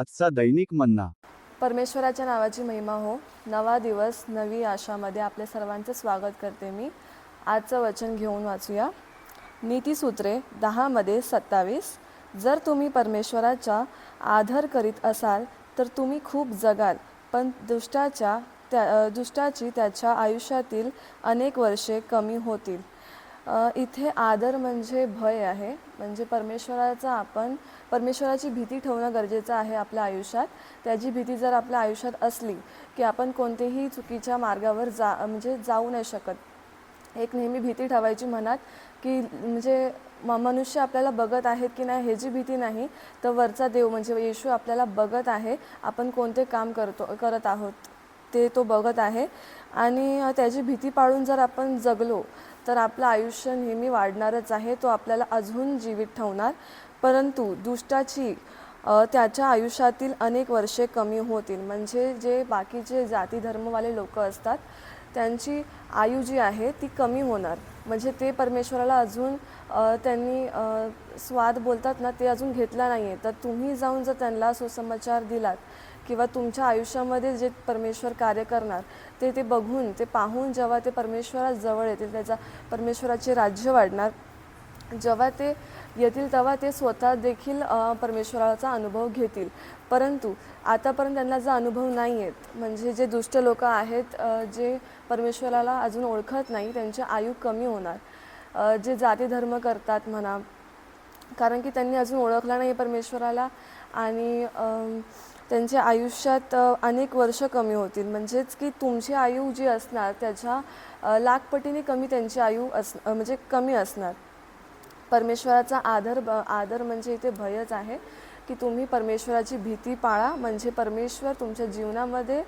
आजचा दैनिक मन्ना. परमेश्वराच्या नावाची महिमा हो. नवा दिवस नवी आशामध्ये आपले सर्वांचे स्वागत करते मी. आजचं वचन घेऊन वाचूया. नीतिसूत्रे 10 मध्ये 27. जर तुम्ही परमेश्वराचा आदर करीत असाल तर तुम्ही खूप जगाल, पण दुष्टाची त्याच्या आयुष्यातील अनेक वर्षे कमी होतील. इथे आदर म्हणजे भय आहे. म्हणजे परमेश्वराची भीती ठेवणं गरजेचं आहे आपल्या आयुष्यात. त्याची भीती जर आपल्या आयुष्यात असली की आपण कोणतेही चुकीच्या मार्गावर जाऊ नाही शकत. एक नेहमी भीती ठेवायची मनात की म्हणजे मनुष्य आपल्याला बघत आहेत की नाही ह्याची भीती नाही, तर वरचा देव म्हणजे येशू आपल्याला बघत आहे, आपण कोणते काम करत आहोत ते तो बघत आहे. आणि त्याची भीती पाळून जर आपण जगलो तर आपलं आयुष्य नेहमी वाढणारच आहे. तो आपल्याला अजून जीवित ठेवणार. परंतु दुष्टाची त्याच्या आयुष्यातील अनेक वर्षे कमी होतील. म्हणजे जे बाकीचे जाती धर्मवाले लोक असतात त्यांची आयु जी आहे ती कमी होणार. म्हणजे ते परमेश्वराला अजून त्यांनी स्वाद बोलतात ना ते अजून घेतला नाही आहे. तर तुम्ही जाऊन जर त्यांना सुसमाचार दिलात किंवा तुमच्या आयुष्यामध्ये जे परमेश्वर कार्य करणार ते बघून ते पाहून जेव्हा ते परमेश्वराजवळ येतील, त्याचा परमेश्वराचे राज्य वाढणार. जेव्हा ते येतील तेव्हा ते स्वतः देखील परमेश्वराचा अनुभव घेतील. परंतु आतापर्यंत त्यांना जो अनुभव नाही आहेत, म्हणजे जे दुष्ट लोक आहेत, जे परमेश्वराला अजून ओळखत नाही, त्यांची आयु कमी होणार. जे जाती धर्म करतात म्हणा, कारण की त्यांनी अजून ओळखला नाही परमेश्वराला, आणि त्यांच्या आयुष्यात अनेक वर्ष कमी होतील. म्हणजेच की तुमची आयु जी असणार त्याच्या लाखपटीने कमी त्यांची आयु म्हणजे कमी असणार. परमेश्वराचा आदर म्हणजे इथे भयच आहे की तुम्ही परमेश्वराची भीती पाळा. म्हणजे परमेश्वर तुमच्या जीवनामध्ये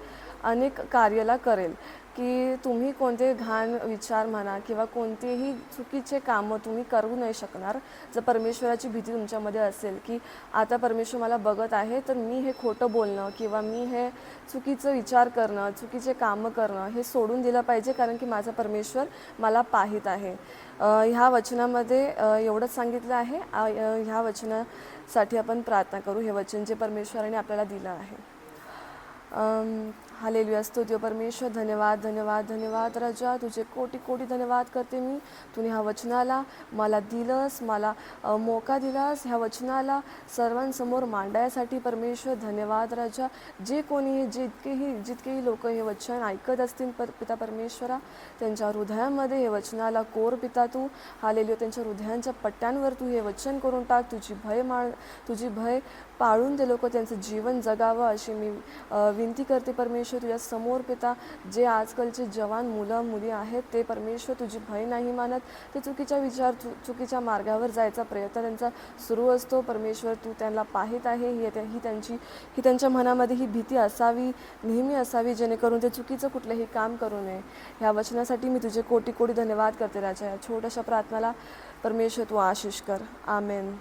अनेक कार्याला करेल. की तुम्ही कोणते घाण विचार म्हणा किंवा कोणतेही चुकीचे कामं तुम्ही करू नाही शकणार जर परमेश्वराची भीती तुमच्यामध्ये असेल. की आता परमेश्वर मला बघत आहे तर मी हे खोटं बोलणं किंवा मी हे चुकीचं विचार करणं, चुकीचे कामं करणं हे सोडून दिलं पाहिजे, कारण की माझा परमेश्वर मला पाहित आहे. ह्या वचनामध्ये एवढंच सांगितलं आहे. ह्या वचनासाठी आपण प्रार्थना करू. हे वचन जे परमेश्वराने आपल्याला दिलं आहे. हालेलुया. स्तुती परमेश्वर. धन्यवाद धन्यवाद धन्यवाद राजा. तुझे कोटी कोटी धन्यवाद करते मी. तुम्ही ह्या वचनाला मला दिलंस, मला मोका दिलास ह्या वचनाला सर्वांसमोर मांडायसाठी. परमेश्वर धन्यवाद राजा. जे कोणी जितकेही लोक हे वचन ऐकत असतील पिता परमेश्वरा, त्यांच्या हृदयामध्ये हे वचनाला कोर पिता तू. हालेलुया. त्यांच्या हृदयांच्या पट्ट्यांवर तू हे वचन करून टाक. तुझी भय पाळून ते लोक त्यांचं जीवन जगावं अशी मी विनंती करते परमेश्वर तुझ्या समोर पिता. जे आजकालचे जवान मुलं मुली आहेत ते परमेश्वर तुझी भय नाही मानत, ते चुकीच्या विचार चुकीच्या मार्गावर जायचा प्रयत्न त्यांचा सुरू असतो. परमेश्वर तू त्यांना पाहित आहे. ही त्यांच्या मनामध्ये ही भीती असावी, नेहमी असावी, जेणेकरून ते चुकीचं कुठलंही काम करू नये. ह्या वचनासाठी मी तुझे कोटी कोटी धन्यवाद करते राजा. या छोट्याशा प्रार्थनाला परमेश्वर तू आशीष कर. आमेन.